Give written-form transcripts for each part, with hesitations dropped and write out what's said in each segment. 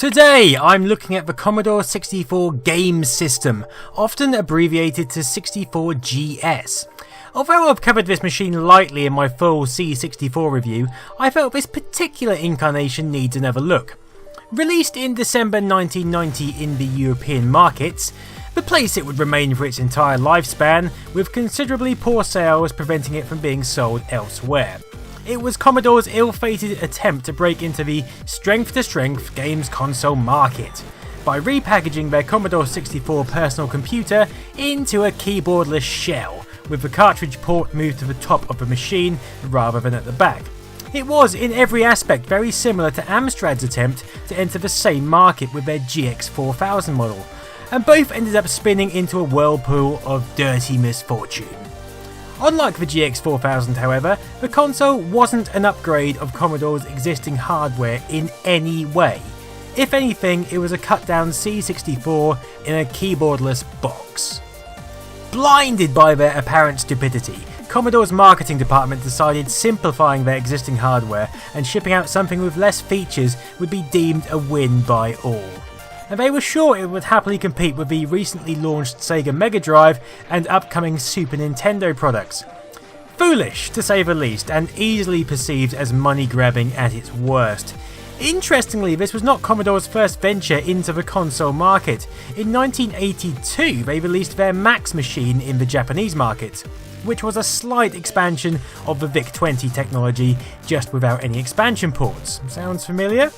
Today I'm looking at the Commodore 64 game system, often abbreviated to 64GS. Although I've covered this machine lightly in my full C64 review, I felt this particular incarnation needs another look. Released in December 1990 in the European markets, the place it would remain for its entire lifespan, with considerably poor sales preventing it from being sold elsewhere. It was Commodore's ill-fated attempt to break into the strength-to-strength games console market by repackaging their Commodore 64 personal computer into a keyboardless shell, with the cartridge port moved to the top of the machine rather than at the back. It was in every aspect very similar to Amstrad's attempt to enter the same market with their GX4000 model, and both ended up spinning into a whirlpool of dirty misfortune. Unlike the GX4000 however, the console wasn't an upgrade of Commodore's existing hardware in any way. If anything, it was a cut down C64 in a keyboardless box. Blinded by their apparent stupidity, Commodore's marketing department decided simplifying their existing hardware and shipping out something with less features would be deemed a win by all. And they were sure it would happily compete with the recently launched Sega Mega Drive and upcoming Super Nintendo products. Foolish, to say the least, and easily perceived as money grabbing at its worst. Interestingly, this was not Commodore's first venture into the console market. In 1982, they released their Max machine in the Japanese market, which was a slight expansion of the VIC-20 technology, just without any expansion ports. Sounds familiar?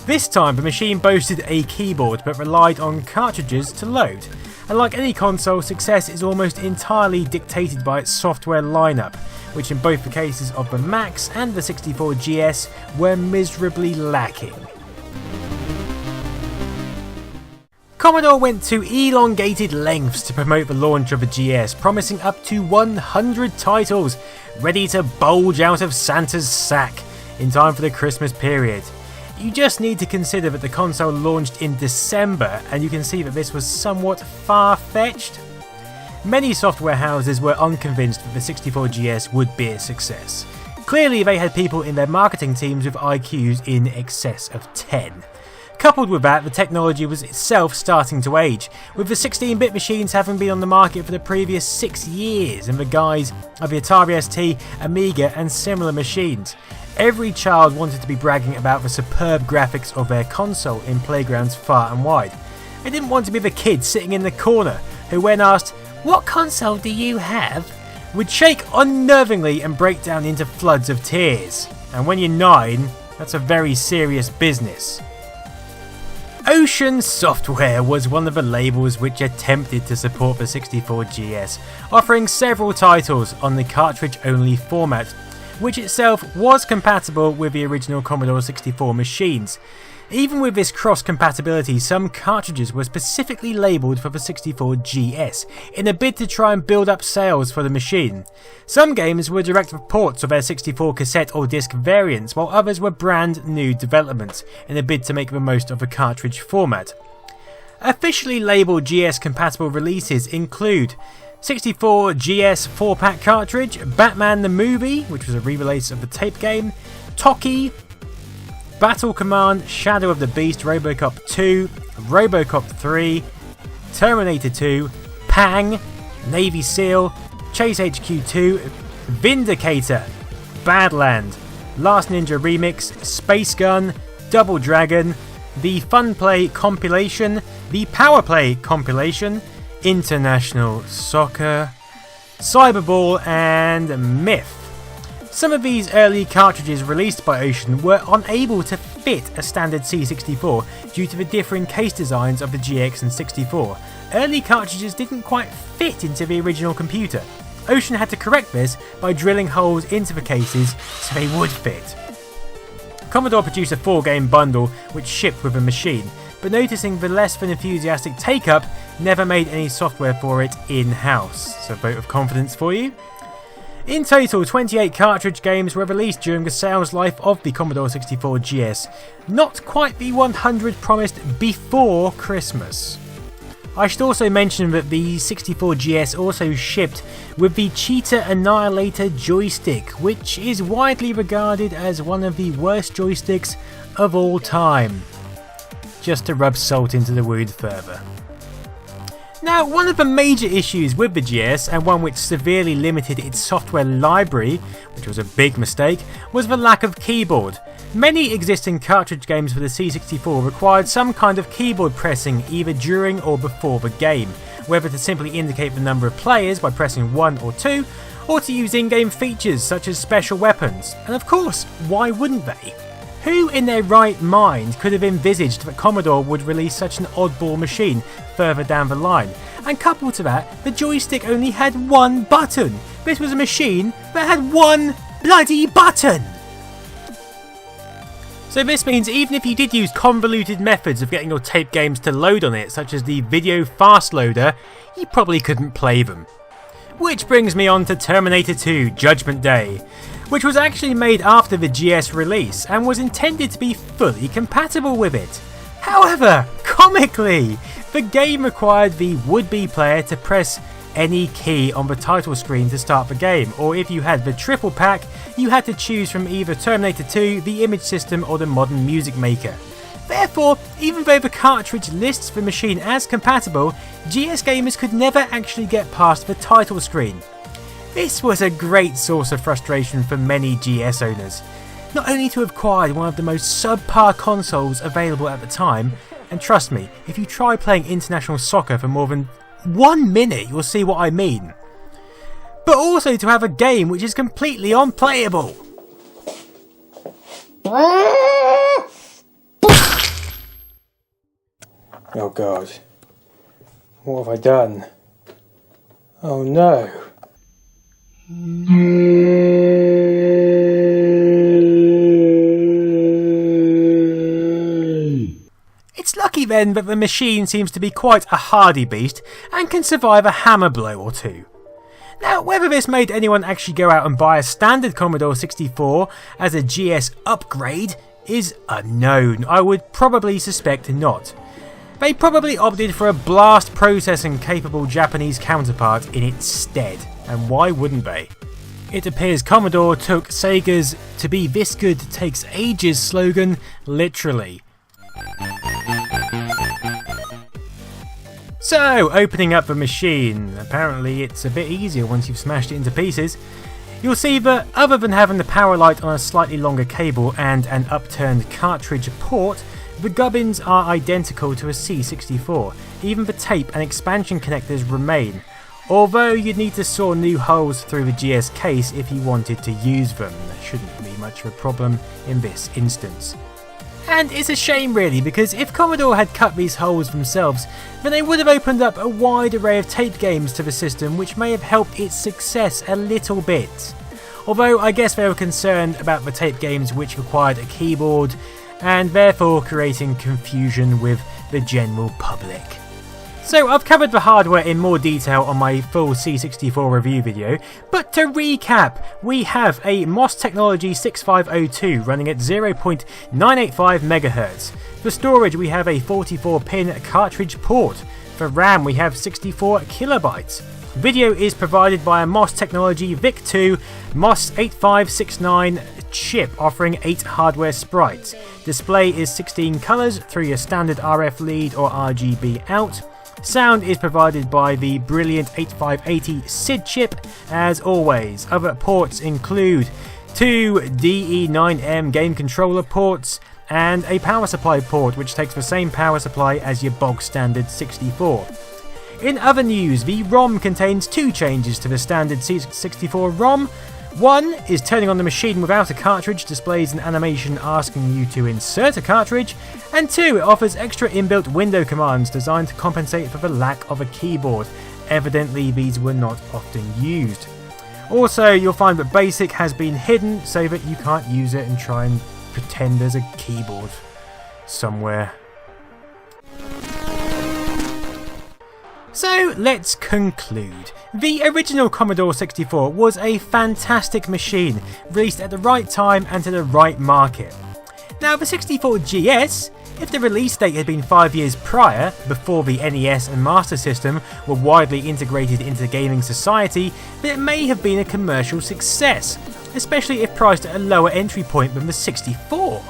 This time the machine boasted a keyboard but relied on cartridges to load, and like any console, success is almost entirely dictated by its software lineup, which in both the cases of the Max and the 64GS were miserably lacking. Commodore went to elongated lengths to promote the launch of the GS, promising up to 100 titles, ready to bulge out of Santa's sack in time for the Christmas period. You just need to consider that the console launched in December, and you can see that this was somewhat far-fetched. Many software houses were unconvinced that the 64GS would be a success. Clearly they had people in their marketing teams with IQs in excess of 10. Coupled with that, the technology was itself starting to age, with the 16-bit machines having been on the market for the previous 6 years in the guise of the Atari ST, Amiga and similar machines. Every child wanted to be bragging about the superb graphics of their console in playgrounds far and wide. They didn't want to be the kid sitting in the corner who, when asked, "What console do you have?" would shake unnervingly and break down into floods of tears. And when you're 9, that's a very serious business. Ocean Software was one of the labels which attempted to support the 64GS, offering several titles on the cartridge-only format, which itself was compatible with the original Commodore 64 machines. Even with this cross-compatibility, some cartridges were specifically labelled for the 64GS, in a bid to try and build up sales for the machine. Some games were direct ports of their 64 cassette or disc variants, while others were brand new developments, in a bid to make the most of the cartridge format. Officially labelled GS-compatible releases include 64GS 4-pack cartridge, Batman the Movie, which was a re-release of the tape game, Toki, Battle Command, Shadow of the Beast, Robocop 2, Robocop 3, Terminator 2, Pang, Navy SEAL, Chase HQ 2, Vindicator, Badland, Last Ninja Remix, Space Gun, Double Dragon, the Fun Play compilation, the Power Play compilation, International Soccer, Cyberball and Myth. Some of these early cartridges released by Ocean were unable to fit a standard C64 due to the differing case designs of the GX and 64. Early cartridges didn't quite fit into the original computer. Ocean had to correct this by drilling holes into the cases so they would fit. Commodore produced a 4-game bundle which shipped with the machine, but noticing the less than enthusiastic take-up, never made any software for it in-house. So a vote of confidence for you. In total, 28 cartridge games were released during the sales life of the Commodore 64 GS, not quite the 100 promised before Christmas. I should also mention that the 64 GS also shipped with the Cheetah Annihilator joystick, which is widely regarded as one of the worst joysticks of all time. just to rub salt into the wound further. Now, one of the major issues with the GS, and one which severely limited its software library, which was a big mistake, was the lack of keyboard. Many existing cartridge games for the C64 required some kind of keyboard pressing either during or before the game, whether to simply indicate the number of players by pressing 1 or 2, or to use in-game features such as special weapons. And of course, why wouldn't they? Who in their right mind could have envisaged that Commodore would release such an oddball machine further down the line? And coupled to that, the joystick only had one button. This was a machine that had one bloody button! So this means even if you did use convoluted methods of getting your tape games to load on it, such as the video fast loader, you probably couldn't play them. Which brings me on to Terminator 2 Judgment Day, which was actually made after the GS release and was intended to be fully compatible with it. However, comically, the game required the would-be player to press any key on the title screen to start the game, or if you had the triple pack, you had to choose from either Terminator 2, the image system, or the modern music maker. Therefore, even though the cartridge lists the machine as compatible, GS gamers could never actually get past the title screen. This was a great source of frustration for many GS owners. Not only to have acquired one of the most subpar consoles available at the time, and trust me, if you try playing international soccer for more than 1 minute, you'll see what I mean. But also to have a game which is completely unplayable. Oh god. What have I done? Oh no. It's lucky then that the machine seems to be quite a hardy beast and can survive a hammer blow or two. Now, whether this made anyone actually go out and buy a standard Commodore 64 as a GS upgrade is unknown. I would probably suspect not. They probably opted for a blast processing capable Japanese counterpart in its stead, and why wouldn't they? It appears Commodore took Sega's "to be this good takes ages" slogan literally. So, opening up the machine, apparently it's a bit easier once you've smashed it into pieces. You'll see that other than having the power light on a slightly longer cable and an upturned cartridge port, the gubbins are identical to a C64, even the tape and expansion connectors remain, although you'd need to saw new holes through the GS case if you wanted to use them. That shouldn't be much of a problem in this instance. And it's a shame really, because if Commodore had cut these holes themselves, then they would have opened up a wide array of tape games to the system which may have helped its success a little bit. Although I guess they were concerned about the tape games which required a keyboard, and therefore creating confusion with the general public. So I've covered the hardware in more detail on my full C64 review video, but to recap, we have a MOS Technology 6502 running at 0.985 MHz. For storage we have a 44-pin cartridge port. For RAM we have 64 kilobytes. Video is provided by a MOS Technology VIC-2 MOS 8569 chip offering 8 hardware sprites. Display is 16 colours through your standard RF lead or RGB out. Sound is provided by the brilliant 8580 SID chip as always. Other ports include 2 DE9M game controller ports and a power supply port which takes the same power supply as your bog standard 64. In other news, the ROM contains 2 changes to the standard C64 ROM. One is turning on the machine without a cartridge displays an animation asking you to insert a cartridge, and 2, it offers extra inbuilt window commands designed to compensate for the lack of a keyboard. Evidently these were not often used. Also, you'll find that BASIC has been hidden so that you can't use it and try and pretend there's a keyboard somewhere. So let's conclude. The original Commodore 64 was a fantastic machine, released at the right time and to the right market. Now the 64GS, if the release date had been 5 years prior, before the NES and Master System were widely integrated into gaming society, then it may have been a commercial success, especially if priced at a lower entry point than the 64.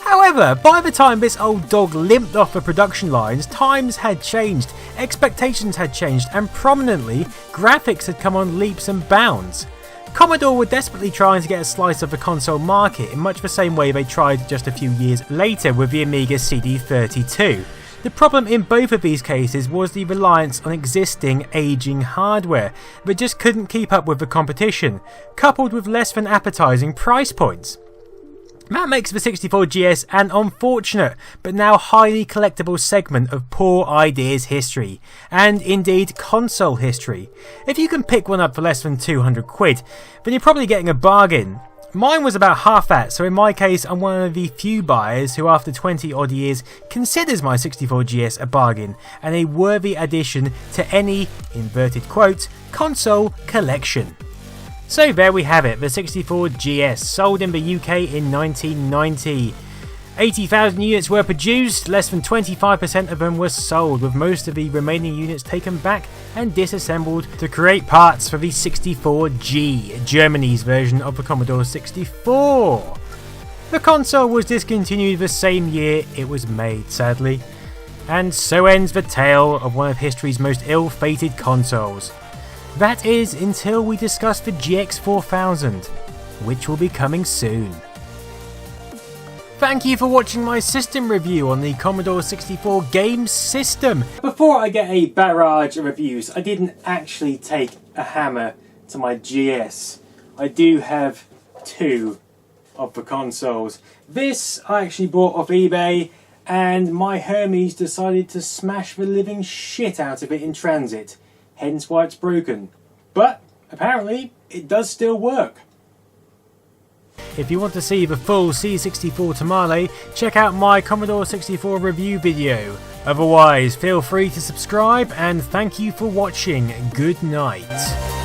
However, by the time this old dog limped off the production lines, times had changed, expectations had changed, and prominently, graphics had come on leaps and bounds. Commodore were desperately trying to get a slice of the console market in much the same way they tried just a few years later with the Amiga CD32. The problem in both of these cases was the reliance on existing, aging hardware that just couldn't keep up with the competition, coupled with less than appetising price points. That makes the 64GS an unfortunate, but now highly collectible segment of poor ideas history, and indeed console history. If you can pick one up for less than 200 quid, then you're probably getting a bargain. Mine was about half that, so in my case I'm one of the few buyers who after 20 odd years considers my 64GS a bargain and a worthy addition to any, inverted quotes, console collection. So there we have it, the 64GS, sold in the UK in 1990. 80,000 units were produced, less than 25% of them were sold, with most of the remaining units taken back and disassembled to create parts for the 64G, Germany's version of the Commodore 64. The console was discontinued the same year it was made, sadly. And so ends the tale of one of history's most ill-fated consoles. That is, until we discuss the GX4000, which will be coming soon. Thank you for watching my system review on the Commodore 64 game system. Before I get a barrage of reviews, I didn't actually take a hammer to my GS. I do have two of the consoles. This I actually bought off eBay, and my Hermes decided to smash the living shit out of it in transit. Hence why it's broken. But apparently it does still work. If you want to see the full C64 tamale, check out my Commodore 64 review video. Otherwise, feel free to subscribe and thank you for watching. Good night.